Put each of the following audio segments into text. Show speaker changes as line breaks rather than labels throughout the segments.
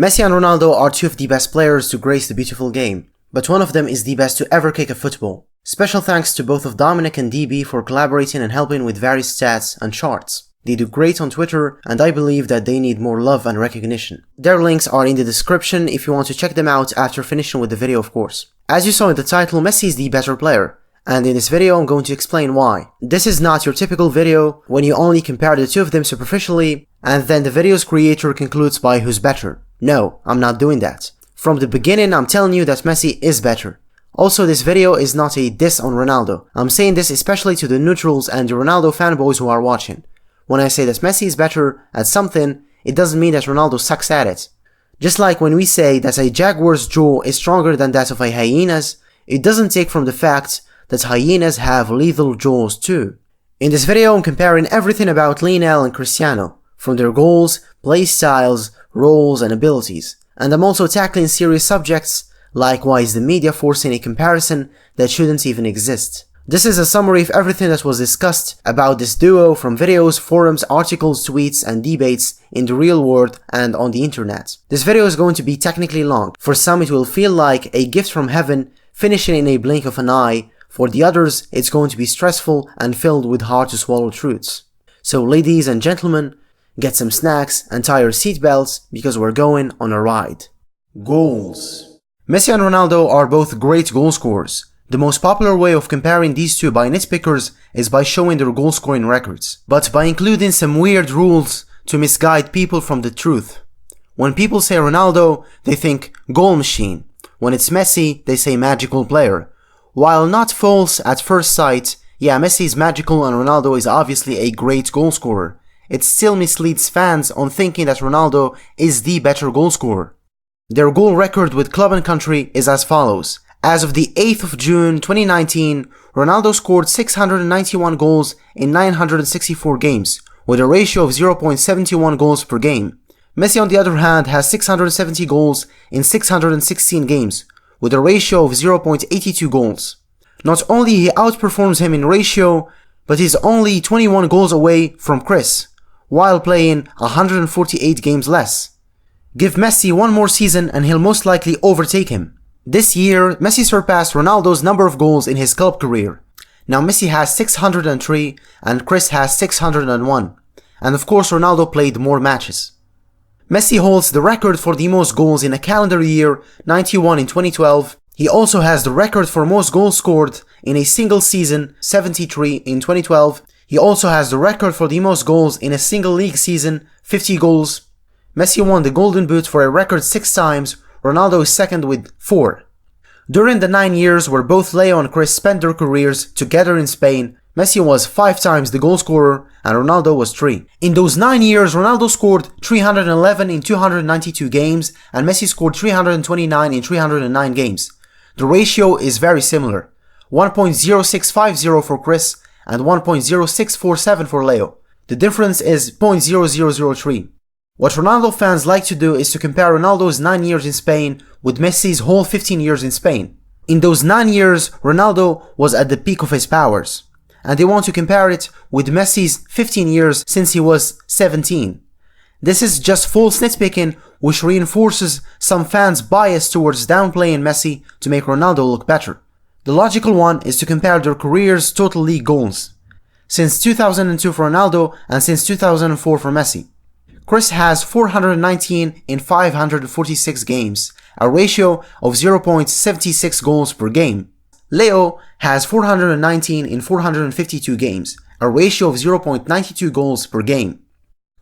Messi and Ronaldo are two of the best players to grace the beautiful game, but one of them is the best to ever kick a football. Special thanks to both of Dominic and DB for collaborating and helping with various stats and charts. They do great on Twitter, and I believe that they need more love and recognition. Their links are in the description if you want to check them out after finishing with the video, of course. As you saw in the title, Messi is the better player, and in this video I'm going to explain why. This is not your typical video when you only compare the two of them superficially, and then the video's creator concludes by who's better. No, I'm not doing that. From the beginning I'm telling you that Messi is better. Also, this video is not a diss on Ronaldo. I'm saying this especially to the neutrals and the Ronaldo fanboys who are watching. When I say that Messi is better at something, it doesn't mean that Ronaldo sucks at it. Just like when we say that a jaguar's jaw is stronger than that of a hyena's, it doesn't take from the fact that hyenas have lethal jaws too. In this video I'm comparing everything about Lionel and Cristiano, from their goals, play styles, roles and abilities. And I'm also tackling serious subjects like why is the media forcing a comparison that shouldn't even exist. This is a summary of everything that was discussed about this duo from videos, forums, articles, tweets and debates in the real world and on the internet. This video is going to be technically long. For some it will feel like a gift from heaven finishing in a blink of an eye. For the others it's going to be stressful and filled with hard to swallow truths. So ladies and gentlemen, get some snacks and tie your seatbelts because we're going on a ride. Goals. Messi and Ronaldo are both great goal scorers. The most popular way of comparing these two by nitpickers is by showing their goal scoring records, but by including some weird rules to misguide people from the truth. When people say Ronaldo, they think goal machine. When it's Messi, they say magical player. While not false at first sight, yeah, Messi is magical and Ronaldo is obviously a great goal scorer, it still misleads fans on thinking that Ronaldo is the better goal scorer. Their goal record with club and country is as follows. As of the 8th of June 2019, Ronaldo scored 691 goals in 964 games, with a ratio of 0.71 goals per game. Messi on the other hand has 670 goals in 616 games, with a ratio of 0.82 goals. Not only he outperforms him in ratio, but he's only 21 goals away from Chris, while playing 148 games less. Give Messi one more season and he'll most likely overtake him. This year, Messi surpassed Ronaldo's number of goals in his club career. Now Messi has 603 and Chris has 601. And of course Ronaldo played more matches. Messi holds the record for the most goals in a calendar year, 91 in 2012. He also has the record for most goals scored in a single season, 73 in 2012. He also has the record for the most goals in a single league season, 50 goals. Messi won the Golden Boot for a record 6 times, Ronaldo is second with 4. During the 9 years where both Leo and Chris spent their careers together in Spain, Messi was 5 times the goal scorer and Ronaldo was 3. In those 9 years, Ronaldo scored 311 in 292 games and Messi scored 329 in 309 games. The ratio is very similar, 1.0650 for Chris and 1.0647 for Leo. The difference is 0.0003. What Ronaldo fans like to do is to compare Ronaldo's 9 years in Spain with Messi's whole 15 years in Spain. In those 9 years, Ronaldo was at the peak of his powers, and they want to compare it with Messi's 15 years since he was 17. This is just false nitpicking which reinforces some fans' bias towards downplaying Messi to make Ronaldo look better. The logical one is to compare their careers' total league goals, since 2002 for Ronaldo and since 2004 for Messi. Chris has 419 in 546 games, a ratio of 0.76 goals per game. Leo has 419 in 452 games, a ratio of 0.92 goals per game.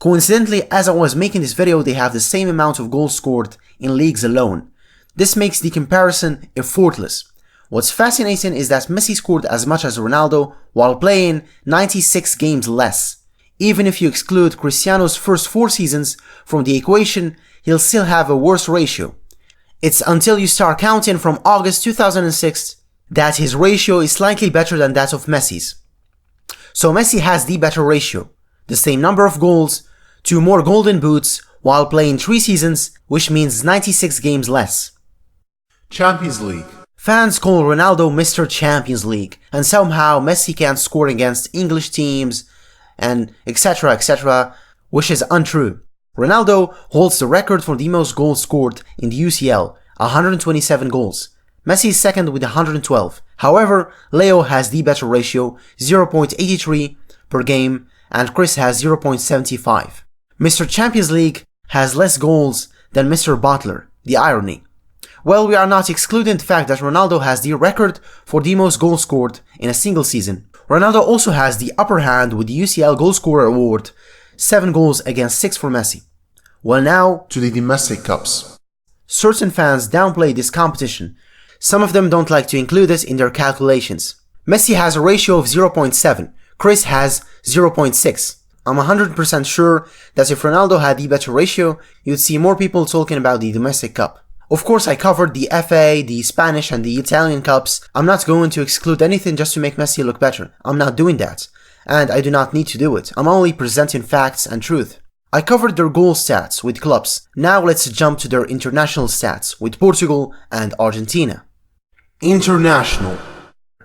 Coincidentally, as I was making this video, they have the same amount of goals scored in leagues alone. This makes the comparison effortless. What's fascinating is that Messi scored as much as Ronaldo while playing 96 games less. Even if you exclude Cristiano's first 4 seasons from the equation, he'll still have a worse ratio. It's until you start counting from August 2006 that his ratio is slightly better than that of Messi's. So Messi has the better ratio, the same number of goals, 2 more golden boots while playing 3 seasons, which means 96 games less.
Champions League.
Fans call Ronaldo Mr. Champions League, and somehow Messi can't score against English teams, and etc, which is untrue. Ronaldo holds the record for the most goals scored in the UCL, 127 goals. Messi is second with 112. However, Leo has the better ratio, 0.83 per game, and Chris has 0.75. Mr. Champions League has less goals than Mr. Butler. The irony. Well, we are not excluding the fact that Ronaldo has the record for the most goals scored in a single season. Ronaldo also has the upper hand with the UCL Goal Scorer Award, 7 goals against 6 for Messi. Well, now
to the domestic cups.
Certain fans downplay this competition. Some of them don't like to include it in their calculations. Messi has a ratio of 0.7, Chris has 0.6. I'm 100% sure that if Ronaldo had the better ratio, you'd see more people talking about the domestic cup. Of course, I covered the FA, the Spanish and the Italian cups. I'm not going to exclude anything just to make Messi look better. I'm not doing that. And I do not need to do it. I'm only presenting facts and truth. I covered their goal stats with clubs. Now let's jump to their international stats with Portugal and Argentina.
International.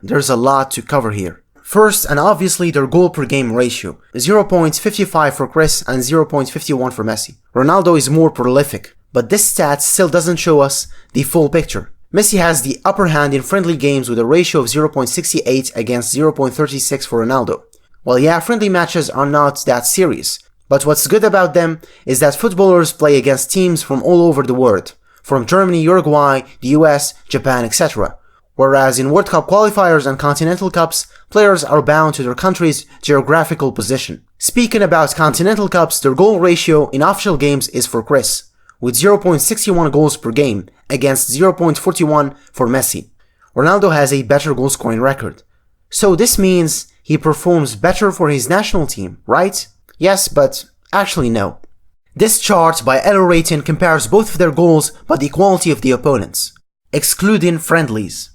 There's a lot to cover here. First, and obviously, their goal per game ratio. 0.55 for Chris and 0.51 for Messi. Ronaldo is more prolific. But this stat still doesn't show us the full picture. Messi has the upper hand in friendly games with a ratio of 0.68 against 0.36 for Ronaldo. Well, yeah, friendly matches are not that serious. But what's good about them is that footballers play against teams from all over the world. From Germany, Uruguay, the US, Japan, etc. Whereas in World Cup qualifiers and Continental Cups, players are bound to their country's geographical position. Speaking about Continental Cups, their goal ratio in official games is for Chris, with 0.61 goals per game against 0.41 for Messi. Ronaldo has a better goal scoring record. So this means he performs better for his national team, right? Yes, but actually no. This chart by Elo Rating compares both of their goals by the quality of the opponents, excluding friendlies.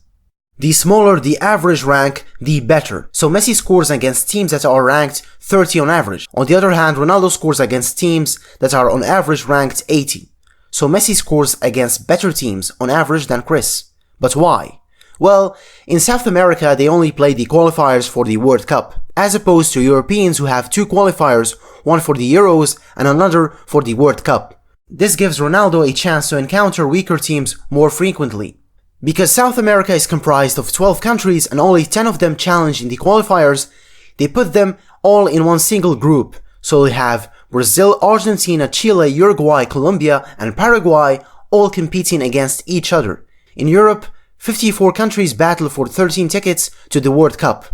The smaller the average rank, the better. So Messi scores against teams that are ranked 30 on average. On the other hand, Ronaldo scores against teams that are on average ranked 80. So Messi scores against better teams on average than Chris. But why? Well, in South America they only play the qualifiers for the World Cup, as opposed to Europeans who have 2 qualifiers, one for the Euros and another for the World Cup. This gives Ronaldo a chance to encounter weaker teams more frequently. Because South America is comprised of 12 countries and only 10 of them challenge in the qualifiers, they put them all in one single group. So we have Brazil, Argentina, Chile, Uruguay, Colombia, and Paraguay all competing against each other. In Europe, 54 countries battle for 13 tickets to the World Cup.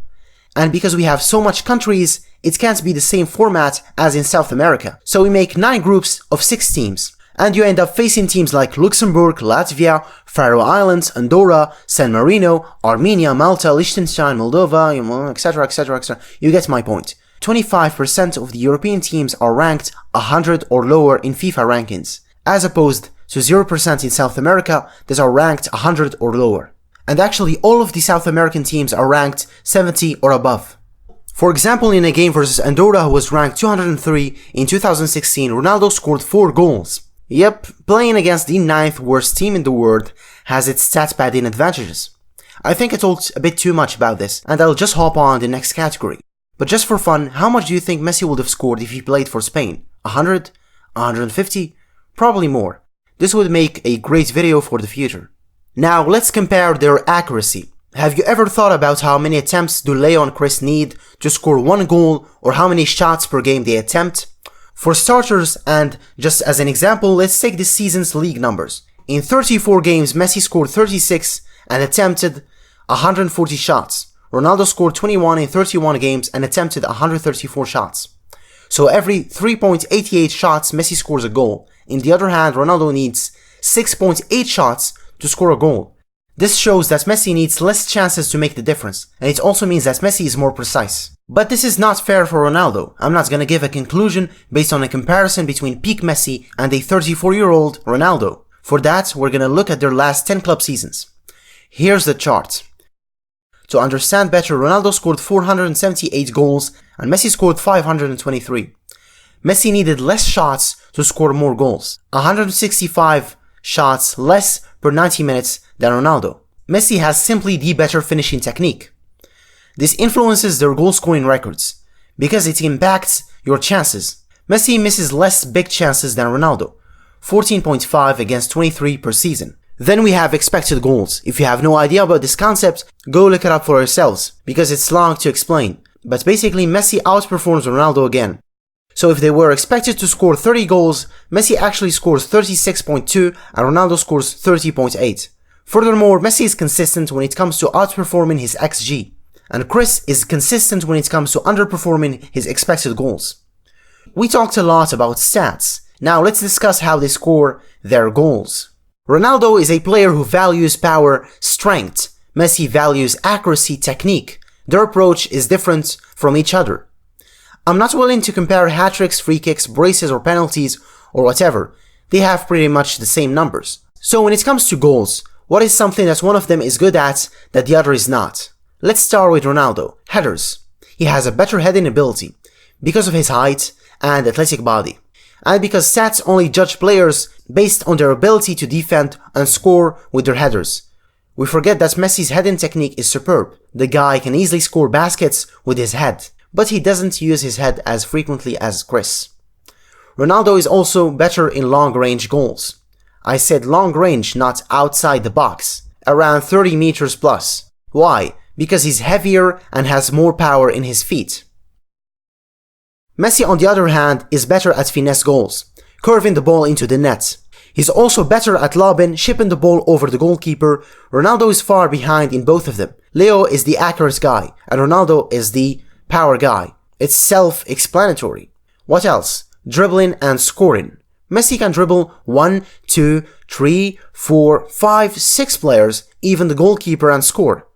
And because we have so much countries, it can't be the same format as in South America. So we make 9 groups of 6 teams. And you end up facing teams like Luxembourg, Latvia, Faroe Islands, Andorra, San Marino, Armenia, Malta, Liechtenstein, Moldova, etc, etc, etc. You get my point. 25% of the European teams are ranked 100 or lower in FIFA rankings, as opposed to 0% in South America that are ranked 100 or lower. And actually all of the South American teams are ranked 70 or above. For example, in a game versus Andorra who was ranked 203 in 2016, Ronaldo scored 4 goals. Yep, playing against the 9th worst team in the world has its stat padding advantages. I think I talked a bit too much about this, and I'll just hop on the next category. But just for fun, how much do you think Messi would have scored if he played for Spain? 100? 150? Probably more. This would make a great video for the future. Now let's compare their accuracy. Have you ever thought about how many attempts do Leo and Chris need to score 1 goal, or how many shots per game they attempt? For starters, and just as an example, let's take this season's league numbers. In 34 games, Messi scored 36 and attempted 140 shots. Ronaldo scored 21 in 31 games and attempted 134 shots. So every 3.88 shots, Messi scores a goal. On the other hand, Ronaldo needs 6.8 shots to score a goal. This shows that Messi needs less chances to make the difference, and it also means that Messi is more precise. But this is not fair for Ronaldo. I'm not gonna give a conclusion based on a comparison between peak Messi and a 34-year-old Ronaldo. For that, we're gonna look at their last 10 club seasons. Here's the chart. To understand better, Ronaldo scored 478 goals and Messi scored 523. Messi needed less shots to score more goals. 165 shots less per 90 minutes than Ronaldo. Messi has simply the better finishing technique. This influences their goal scoring records because it impacts your chances. Messi misses less big chances than Ronaldo, 14.5 against 23 per season. Then we have expected goals. If you have no idea about this concept, go look it up for yourselves, because it's long to explain. But basically Messi outperforms Ronaldo again. So if they were expected to score 30 goals, Messi actually scores 36.2 and Ronaldo scores 30.8. Furthermore, Messi is consistent when it comes to outperforming his XG, and Chris is consistent when it comes to underperforming his expected goals. We talked a lot about stats. Now let's discuss how they score their goals. Ronaldo is a player who values power, strength. Messi values accuracy, technique. Their approach is different from each other. I'm not willing to compare hat-tricks, free kicks, braces or penalties or whatever. They have pretty much the same numbers. So when it comes to goals, what is something that one of them is good at that the other is not? Let's start with Ronaldo. Headers. He has a better heading ability because of his height and athletic body, and because stats only judge players based on their ability to defend and score with their headers. We forget that Messi's heading technique is superb. The guy can easily score baskets with his head, but he doesn't use his head as frequently as Chris. Ronaldo is also better in long-range goals. I said long-range, not outside the box, around 30 meters plus. Why? Because he's heavier and has more power in his feet. Messi, on the other hand, is better at finesse goals, curving the ball into the net. He's also better at lobbing, shipping the ball over the goalkeeper. Ronaldo is far behind in both of them. Leo is the accurate guy, and Ronaldo is the power guy. It's self-explanatory. What else? Dribbling and scoring. Messi can dribble 1, 2, 3, 4, 5, 6 players, even the goalkeeper, and score.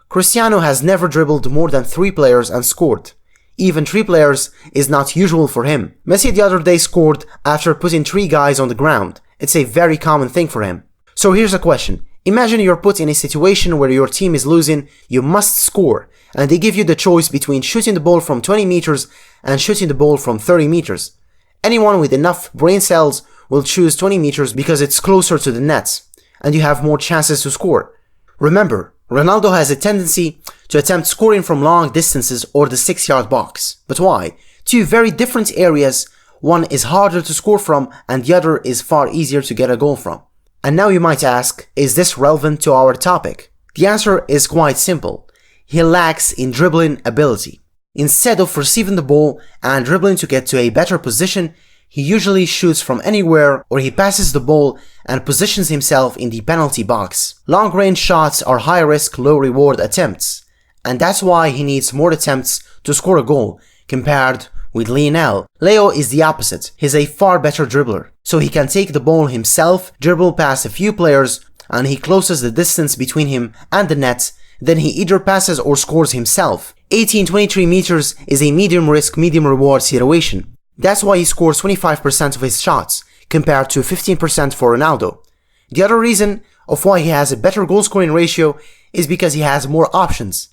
Cristiano has never dribbled more than 3 players and scored. Even 3 players is not usual for him. Messi the other day scored after putting 3 guys on the ground. It's a very common thing for him. So here's a question. Imagine you're put in a situation where your team is losing, you must score, and they give you the choice between shooting the ball from 20 meters and shooting the ball from 30 meters. Anyone with enough brain cells will choose 20 meters because it's closer to the net, and you have more chances to score. Remember, Ronaldo has a tendency to attempt scoring from long distances or the 6-yard box. But why? 2 very different areas. One is harder to score from and the other is far easier to get a goal from. And now you might ask, is this relevant to our topic? The answer is quite simple. He lacks in dribbling ability. Instead of receiving the ball and dribbling to get to a better position, he usually shoots from anywhere or he passes the ball and positions himself in the penalty box. Long-range shots are high-risk, low-reward attempts, and that's why he needs more attempts to score a goal compared with Lionel. Leo is the opposite. He's a far better dribbler, so he can take the ball himself, dribble past a few players, and he closes the distance between him and the net. Then he either passes or scores himself. 18-23 meters is a medium risk, medium reward situation. That's why he scores 25% of his shots, compared to 15% for Ronaldo. The other reason of why he has a better goal scoring ratio is because he has more options.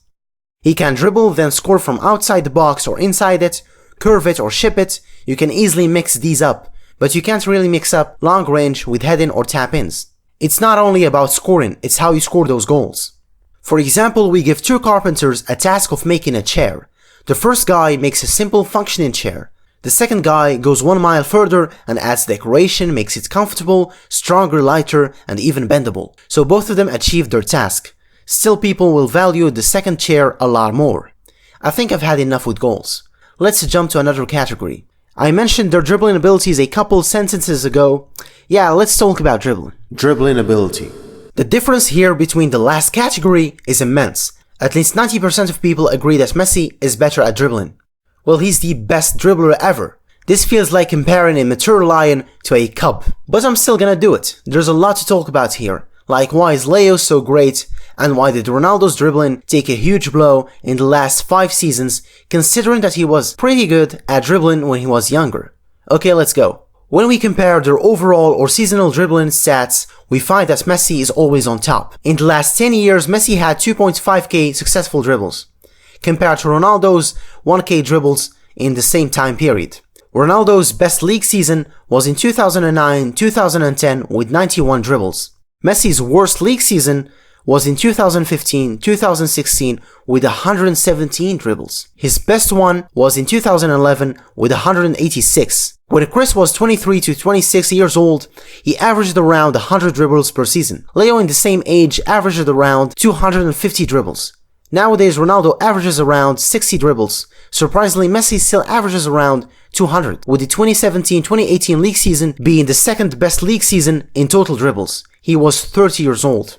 He can dribble, then score from outside the box or inside it, curve it or ship it. You can easily mix these up, but you can't really mix up long range with heading or tap-ins. It's not only about scoring, it's how you score those goals. For example, we give 2 carpenters a task of making a chair. The first guy makes a simple functioning chair. The second guy goes 1 mile further and adds decoration, makes it comfortable, stronger, lighter, and even bendable. So both of them achieved their task. Still, people will value the second chair a lot more. I think I've had enough with goals. Let's jump to another category. I mentioned their dribbling abilities a couple sentences ago. Yeah, let's talk about dribbling.
Dribbling ability.
The difference here between the last category is immense. At least 90% of people agree that Messi is better at dribbling. Well, he's the best dribbler ever. This feels like comparing a mature lion to a cub. But I'm still gonna do it. There's a lot to talk about here. Like, why is Leo so great? And why did Ronaldo's dribbling take a huge blow in the last 5 seasons, considering that he was pretty good at dribbling when he was younger? Okay, let's go. When we compare their overall or seasonal dribbling stats, we find that Messi is always on top. In the last 10 years, Messi had 2.5k successful dribbles, compared to Ronaldo's 1k dribbles in the same time period. Ronaldo's best league season was in 2009-2010 with 91 dribbles. Messi's worst league season was in 2015-2016 with 117 dribbles. His best one was in 2011 with 186. When Chris was 23 to 26 years old, he averaged around 100 dribbles per season. Leo in the same age averaged around 250 dribbles. Nowadays, Ronaldo averages around 60 dribbles. Surprisingly, Messi still averages around 200, with the 2017-2018 league season being the second best league season in total dribbles. He was 30 years old.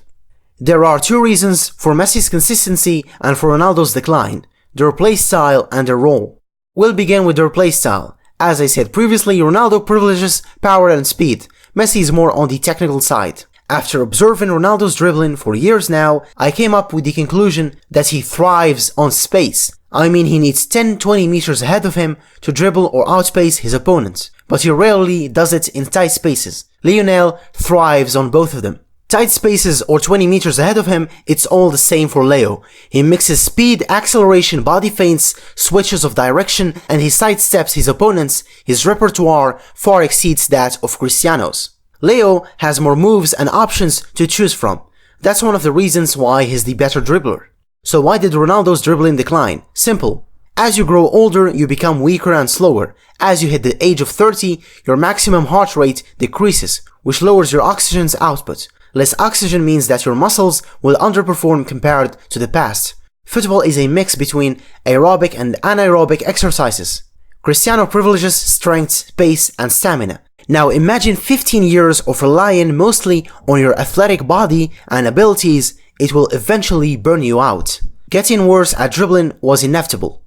There are two reasons for Messi's consistency and for Ronaldo's decline: their play style and their role. We'll begin with their play style. As I said previously, Ronaldo privileges power and speed. Messi is more on the technical side. After observing Ronaldo's dribbling for years now, I came up with the conclusion that he thrives on space. I mean, he needs 10-20 meters ahead of him to dribble or outpace his opponent, but he rarely does it in tight spaces. Lionel thrives on both of them. Tight spaces or 20 meters ahead of him, it's all the same for Leo. He mixes speed, acceleration, body feints, switches of direction, and he sidesteps his opponents. His repertoire far exceeds that of Cristiano's. Leo has more moves and options to choose from. That's one of the reasons why he's the better dribbler. So why did Ronaldo's dribbling decline? Simple. As you grow older, you become weaker and slower. As you hit the age of 30, your maximum heart rate decreases, which lowers your oxygen's output. Less oxygen means that your muscles will underperform compared to the past. Football is a mix between aerobic and anaerobic exercises. Cristiano privileges strength, pace, and stamina. Now imagine 15 years of relying mostly on your athletic body and abilities. It will eventually burn you out. Getting worse at dribbling was inevitable.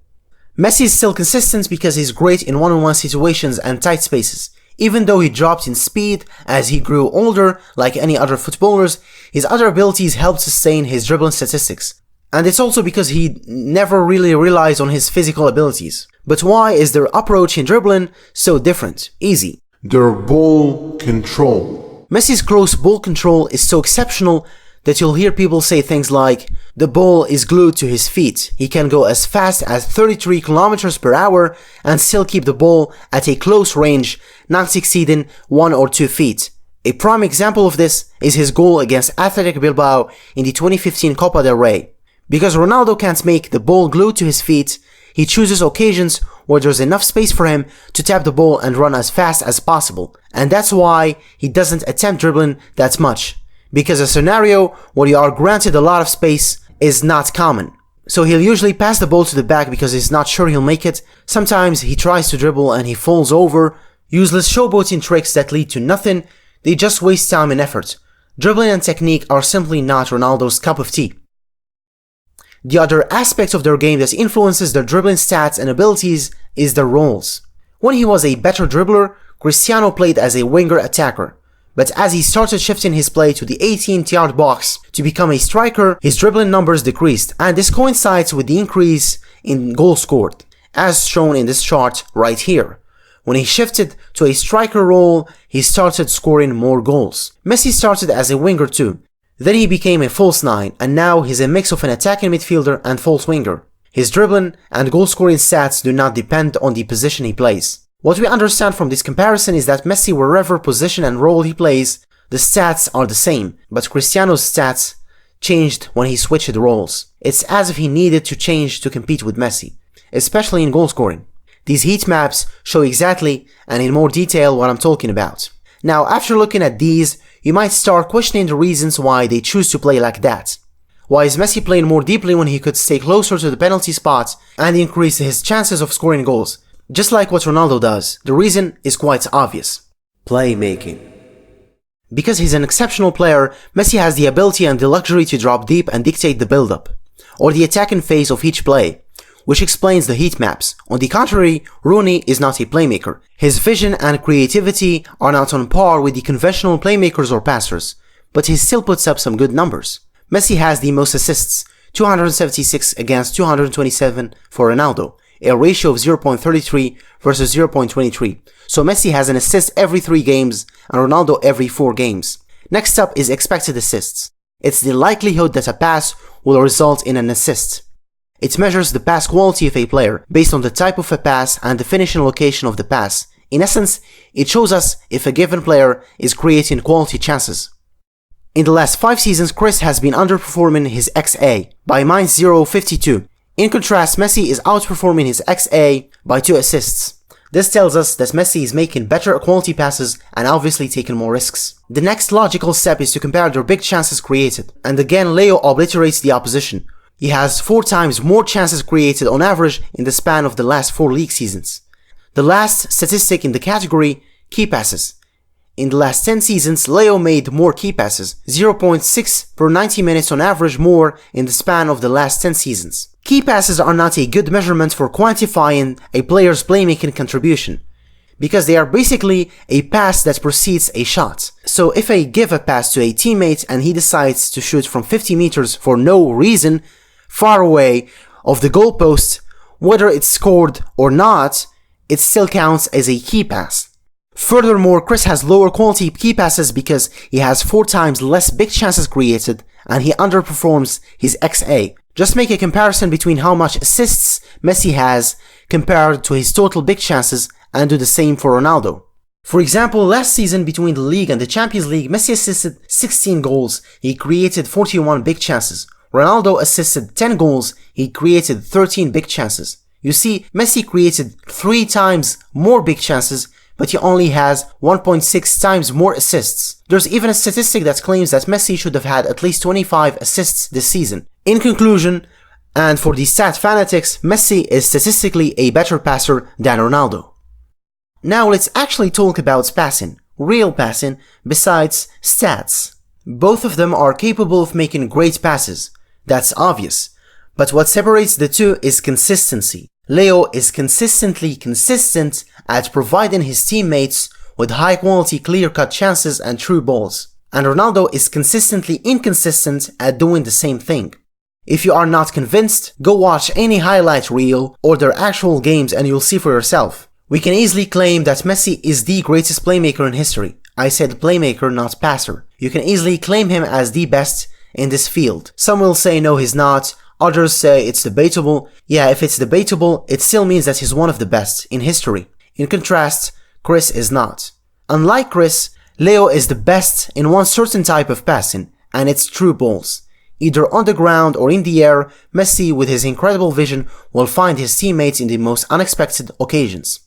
Messi is still consistent because he's great in one-on-one situations and tight spaces. Even though he dropped in speed as he grew older, like any other footballers, his other abilities helped sustain his dribbling statistics. And it's also because he never really relies on his physical abilities. But why is their approach in dribbling so different? Easy.
Their ball control.
Messi's close ball control is so exceptional that you'll hear people say things like, the ball is glued to his feet. He can go as fast as 33 kilometers per hour and still keep the ball at a close range, not exceeding 1 or 2 feet. A prime example of this is his goal against Athletic Bilbao in the 2015 Copa del Rey. Because Ronaldo can't make the ball glued to his feet, he chooses occasions where there's enough space for him to tap the ball and run as fast as possible. And that's why he doesn't attempt dribbling that much. Because a scenario where you are granted a lot of space is not common. So he'll usually pass the ball to the back because he's not sure he'll make it. Sometimes he tries to dribble and he falls over. Useless showboating tricks that lead to nothing. They just waste time and effort. Dribbling and technique are simply not Ronaldo's cup of tea. The other aspect of their game that influences their dribbling stats and abilities is their roles. When he was a better dribbler, Cristiano played as a winger attacker. But as he started shifting his play to the 18th-yard box to become a striker, his dribbling numbers decreased, and this coincides with the increase in goals scored, as shown in this chart right here. When he shifted to a striker role, he started scoring more goals. Messi started as a winger too. Then he became a false nine, and now he's a mix of an attacking midfielder and false winger. His dribbling and goal-scoring stats do not depend on the position he plays. What we understand from this comparison is that Messi, wherever position and role he plays, the stats are the same, but Cristiano's stats changed when he switched roles. It's as if he needed to change to compete with Messi, especially in goal-scoring. These heat maps show exactly and in more detail what I'm talking about. Now, after looking at these, you might start questioning the reasons why they choose to play like that. Why is Messi playing more deeply when he could stay closer to the penalty spot and increase his chances of scoring goals? Just like what Ronaldo does, the reason is quite obvious. Playmaking. Because he's an exceptional player, Messi has the ability and the luxury to drop deep and dictate the build-up, or the attacking phase of each play, which explains the heat maps. On the contrary, Rooney is not a playmaker. His vision and creativity are not on par with the conventional playmakers or passers, but he still puts up some good numbers. Messi has the most assists, 276 against 227 for Ronaldo, a ratio of 0.33 versus 0.23. So Messi has an assist every 3 games and Ronaldo every 4 games. Next up is expected assists. It's the likelihood that a pass will result in an assist. It measures the pass quality of a player based on the type of a pass and the finishing location of the pass. In essence, it shows us if a given player is creating quality chances. In the last 5 seasons, Chris has been underperforming his XA by -0.52. In contrast, Messi is outperforming his XA by 2 assists. This tells us that Messi is making better quality passes and obviously taking more risks. The next logical step is to compare their big chances created, and again Leo obliterates the opposition. He has 4 times more chances created on average in the span of the last 4 league seasons. The last statistic in the category, key passes. In the last 10 seasons, Leo made more key passes, 0.6 per 90 minutes on average more in the span of the last 10 seasons. Key passes are not a good measurement for quantifying a player's playmaking contribution, because they are basically a pass that precedes a shot. So if I give a pass to a teammate and he decides to shoot from 50 meters for no reason, far away of the goalpost, whether it's scored or not, it still counts as a key pass. Furthermore, Chris has lower quality key passes because he has 4 times less big chances created and he underperforms his XA. Just make a comparison between how much assists Messi has compared to his total big chances and do the same for Ronaldo. For example, last season between the league and the Champions League, Messi assisted 16 goals, he created 41 big chances. Ronaldo assisted 10 goals, he created 13 big chances. You see, Messi created 3 times more big chances, but he only has 1.6 times more assists. There's even a statistic that claims that Messi should have had at least 25 assists this season. In conclusion, and for the stat fanatics, Messi is statistically a better passer than Ronaldo. Now let's actually talk about passing, real passing, besides stats. Both of them are capable of making great passes. That's obvious. But what separates the two is consistency. Leo is consistently consistent at providing his teammates with high quality clear-cut chances and true balls. And Ronaldo is consistently inconsistent at doing the same thing. If you are not convinced, go watch any highlight reel or their actual games and you'll see for yourself. We can easily claim that Messi is the greatest playmaker in history. I said playmaker, not passer. You can easily claim him as the best in this field. Some will say no, he's not. Others say it's debatable. Yeah, if it's debatable, it still means that he's one of the best in history. In contrast, Chris is not. Unlike Chris, Leo is the best in one certain type of passing, and it's true balls. Either on the ground or in the air, Messi with his incredible vision will find his teammates in the most unexpected occasions.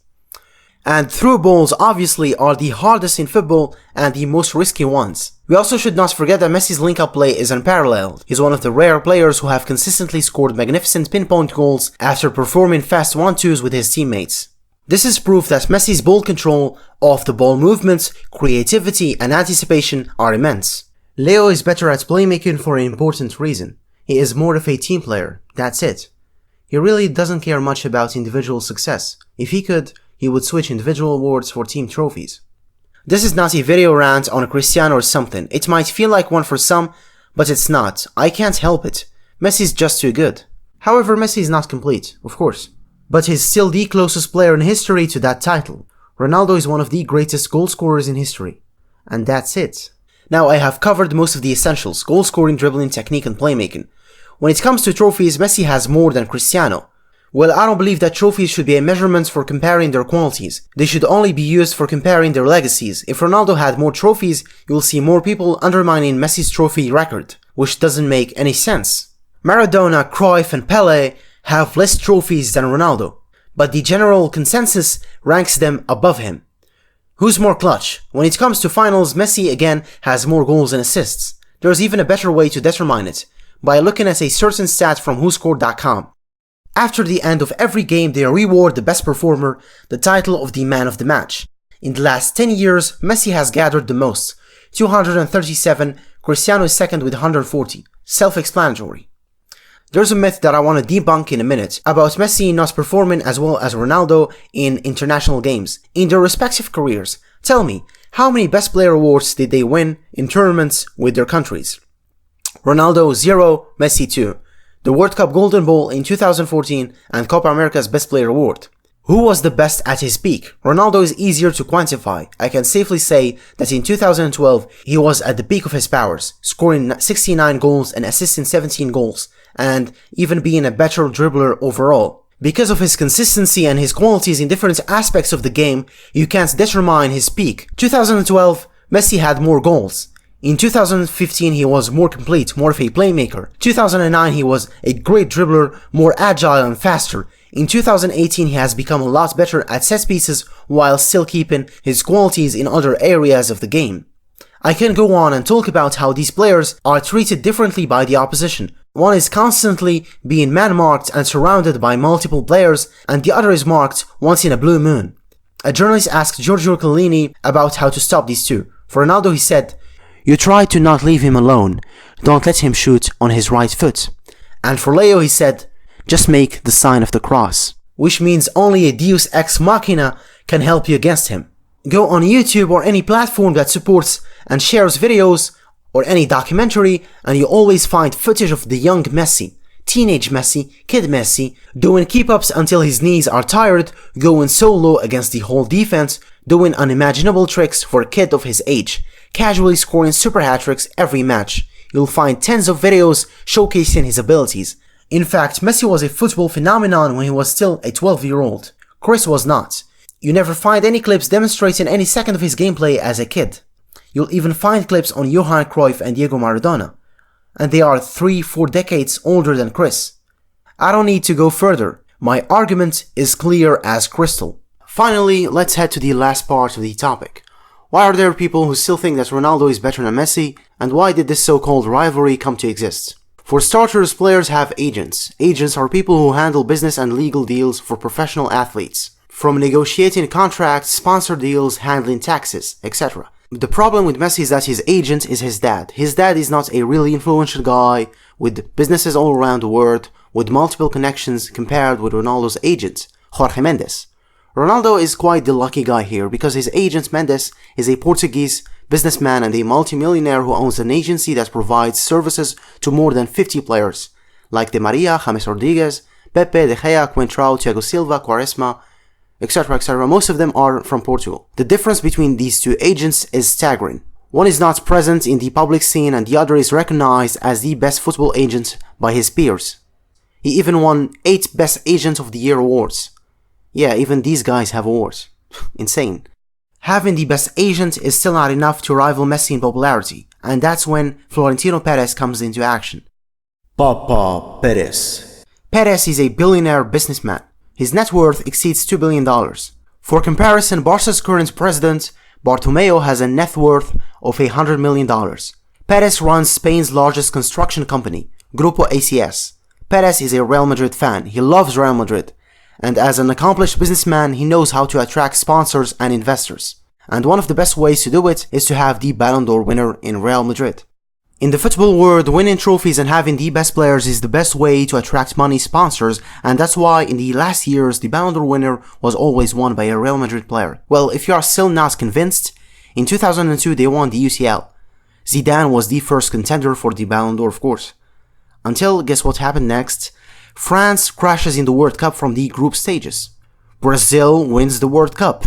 And through balls obviously are the hardest in football and the most risky ones. We also should not forget that Messi's link-up play is unparalleled. He's one of the rare players who have consistently scored magnificent pinpoint goals after performing fast 1-2s with his teammates. This is proof that Messi's ball control, off-the-ball movements, creativity and anticipation are immense. Leo is better at playmaking for an important reason. He is more of a team player, that's it. He really doesn't care much about individual success. If he could, he would switch individual awards for team trophies. This is not a video rant on a Cristiano or something. It might feel like one for some, but it's not. I can't help it. Messi's just too good. However, Messi is not complete, of course. But he's still the closest player in history to that title. Ronaldo is one of the greatest goal scorers in history. And that's it. Now I have covered most of the essentials: goal scoring, dribbling, technique and playmaking. When it comes to trophies, Messi has more than Cristiano. Well, I don't believe that trophies should be a measurement for comparing their qualities. They should only be used for comparing their legacies. If Ronaldo had more trophies, you'll see more people undermining Messi's trophy record, which doesn't make any sense. Maradona, Cruyff and Pelé have less trophies than Ronaldo, but the general consensus ranks them above him. Who's more clutch? When it comes to finals, Messi again has more goals and assists. There's even a better way to determine it, by looking at a certain stat from WhoScored.com. After the end of every game, they reward the best performer the title of the man of the match. In the last 10 years, Messi has gathered the most, 237, Cristiano is second with 140. Self-explanatory. There's a myth that I want to debunk in a minute about Messi not performing as well as Ronaldo in international games in their respective careers. Tell me, how many best player awards did they win in tournaments with their countries? Ronaldo 0, Messi 2. The World Cup Golden Ball in 2014 and Copa America's Best Player Award. Who was the best at his peak? Ronaldo is easier to quantify. I can safely say that in 2012 he was at the peak of his powers, scoring 69 goals and assisting 17 goals, and even being a better dribbler overall. Because of his consistency and his qualities in different aspects of the game, you can't determine his peak. 2012, Messi had more goals. In 2015 he was more complete, more of a playmaker. 2009 he was a great dribbler, more agile and faster. In 2018 he has become a lot better at set pieces while still keeping his qualities in other areas of the game. I can go on and talk about how these players are treated differently by the opposition. One is constantly being man-marked and surrounded by multiple players, and the other is marked once in a blue moon. A journalist asked Giorgio Chiellini about how to stop these two. For Ronaldo he said, "You try to not leave him alone, don't let him shoot on his right foot." And for Leo he said, "Just make the sign of the cross," which means only a deus ex machina can help you against him. Go on YouTube or any platform that supports and shares videos or any documentary and you always find footage of the young Messi, teenage Messi, kid Messi, doing keep-ups until his knees are tired, going solo against the whole defense, doing unimaginable tricks for a kid of his age, casually scoring super hat-tricks every match. You'll find tens of videos showcasing his abilities. In fact, Messi was a football phenomenon when he was still a 12-year-old. Chris was not. You never find any clips demonstrating any second of his gameplay as a kid. You'll even find clips on Johan Cruyff and Diego Maradona. And they are 3-4 decades older than Chris. I don't need to go further. My argument is clear as crystal. Finally, let's head to the last part of the topic. Why are there people who still think that Ronaldo is better than Messi, and why did this so-called rivalry come to exist? For starters, players have agents. Agents are people who handle business and legal deals for professional athletes. From negotiating contracts, sponsor deals, handling taxes, etc. The problem with Messi is that his agent is his dad. His dad is not a really influential guy with businesses all around the world, with multiple connections compared with Ronaldo's agent, Jorge Mendes. Ronaldo is quite the lucky guy here because his agent Mendes is a Portuguese businessman and a multimillionaire who owns an agency that provides services to more than 50 players, like Di Maria, James Rodriguez, Pepe, De Gea, Coentrão, Thiago Silva, Quaresma, etc., etc. Most of them are from Portugal. The difference between these two agents is staggering. One is not present in the public scene and the other is recognized as the best football agent by his peers. He even won 8 Best Agent of the Year awards. Yeah, even these guys have awards. Insane. Having the best agent is still not enough to rival Messi in popularity, and that's when Florentino Perez comes into action.
Papa Perez.
Perez is a billionaire businessman. His net worth exceeds $2 billion. For comparison, Barca's current president, Bartomeu, has a net worth of $100 million. Perez runs Spain's largest construction company, Grupo ACS. Perez is a Real Madrid fan. He loves Real Madrid. And as an accomplished businessman, he knows how to attract sponsors and investors. And one of the best ways to do it is to have the Ballon d'Or winner in Real Madrid. In the football world, winning trophies and having the best players is the best way to attract money sponsors, and that's why in the last years the Ballon d'Or winner was always won by a Real Madrid player. Well, if you are still not convinced, in 2002 they won the UCL. Zidane was the first contender for the Ballon d'Or, of course. Until, guess what happened next? France crashes in the World Cup from the group stages. Brazil wins the World Cup.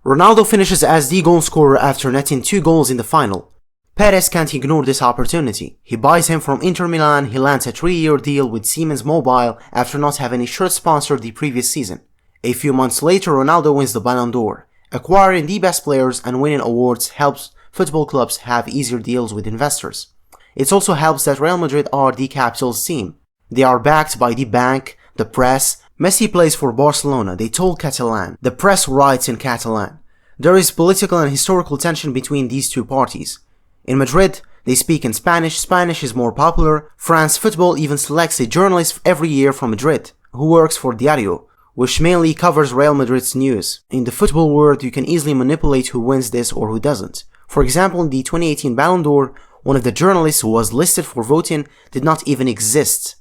Ronaldo finishes as the goal scorer after netting 2 goals in the final. Perez can't ignore this opportunity. He buys him from Inter Milan. He lands a 3-year deal with Siemens Mobile after not having a shirt sponsor the previous season. A few months later, Ronaldo wins the Ballon d'Or. Acquiring the best players and winning awards helps football clubs have easier deals with investors. It also helps that Real Madrid are the capital's team. They are backed by the bank, the press. Messi plays for Barcelona. They talk Catalan. The press writes in Catalan. There is political and historical tension between these two parties. In Madrid, they speak in Spanish. Spanish is more popular. France Football even selects a journalist every year from Madrid, who works for Diario, which mainly covers Real Madrid's news. In the football world, you can easily manipulate who wins this or who doesn't. For example, in the 2018 Ballon d'Or, one of the journalists who was listed for voting did not even exist.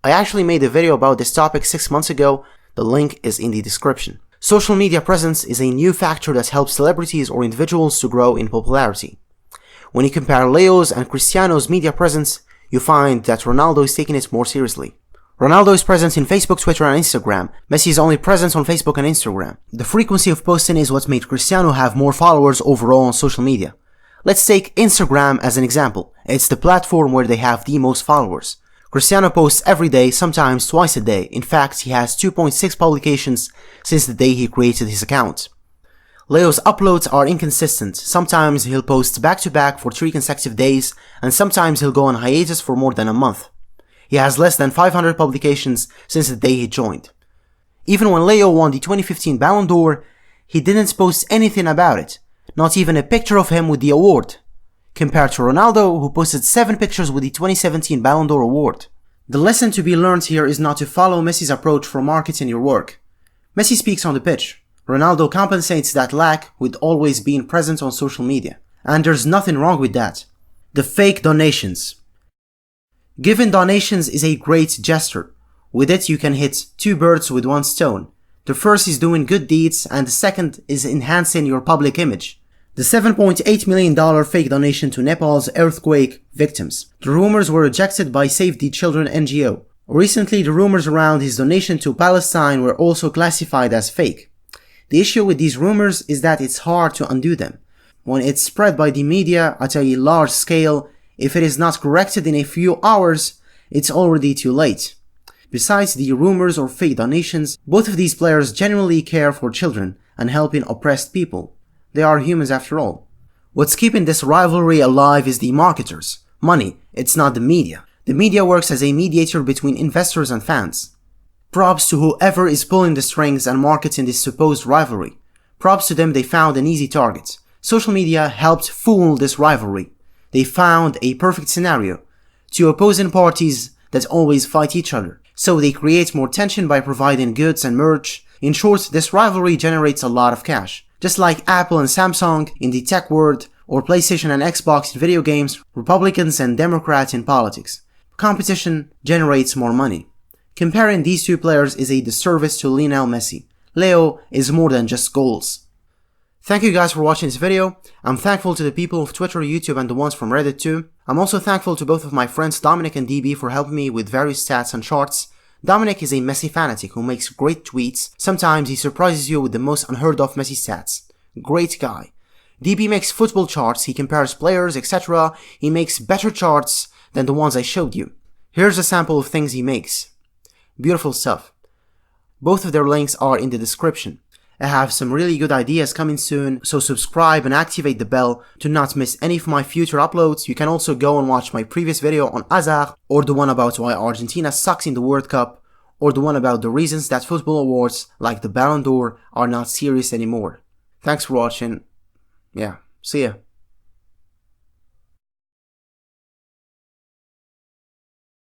I actually made a video about this topic 6 months ago. The link is in the description. Social media presence is a new factor that helps celebrities or individuals to grow in popularity. When you compare Leo's and Cristiano's media presence, you find that Ronaldo is taking it more seriously. Ronaldo is present in Facebook, Twitter, and Instagram. Messi is only present on Facebook and Instagram. The frequency of posting is what made Cristiano have more followers overall on social media. Let's take Instagram as an example. It's the platform where they have the most followers. Cristiano posts every day, sometimes twice a day. In fact, he has 2.6 publications since the day he created his account. Leo's uploads are inconsistent. Sometimes he'll post back-to-back for 3 consecutive days, and sometimes he'll go on hiatus for more than a month. He has less than 500 publications since the day he joined. Even when Leo won the 2015 Ballon d'Or, he didn't post anything about it, not even a picture of him with the award, compared to Ronaldo, who posted 7 pictures with the 2017 Ballon d'Or award. The lesson to be learned here is not to follow Messi's approach for marketing your work. Messi speaks on the pitch. Ronaldo compensates that lack with always being present on social media. And there's nothing wrong with that. The fake donations. Giving donations is a great gesture. With it you can hit 2 birds with 1 stone. The first is doing good deeds and the second is enhancing your public image. The $7.8 million fake donation to Nepal's earthquake victims. The rumors were rejected by Save the Children NGO. Recently, the rumors around his donation to Palestine were also classified as fake. The issue with these rumors is that it's hard to undo them. When it's spread by the media at a large scale, if it is not corrected in a few hours, it's already too late. Besides the rumors or fake donations, both of these players genuinely care for children and helping oppressed people. They are humans after all. What's keeping this rivalry alive is the marketers. Money, it's not the media. The media works as a mediator between investors and fans. Props to whoever is pulling the strings and marketing this supposed rivalry. Props to them, they found an easy target. Social media helped fuel this rivalry. They found a perfect scenario. 2 opposing parties that always fight each other. So they create more tension by providing goods and merch. In short, this rivalry generates a lot of cash. Just like Apple and Samsung in the tech world, or PlayStation and Xbox in video games, Republicans and Democrats in politics. Competition generates more money. Comparing these 2 players is a disservice to Lionel Messi. Leo is more than just goals. Thank you guys for watching this video. I'm thankful to the people of Twitter, YouTube, and the ones from Reddit too. I'm also thankful to both of my friends Dominic and DB for helping me with various stats and charts. Dominic is a Messi fanatic who makes great tweets. Sometimes he surprises you with the most unheard of Messi stats. Great guy. DB makes football charts, he compares players, etc. He makes better charts than the ones I showed you. Here's a sample of things he makes. Beautiful stuff. Both of their links are in the description. I have some really good ideas coming soon, so subscribe and activate the bell to not miss any of my future uploads. You can also go and watch my previous video on Hazard, or the one about why Argentina sucks in the World Cup, or the one about the reasons that football awards like the Ballon d'Or are not serious anymore. Thanks for watching. Yeah, see ya.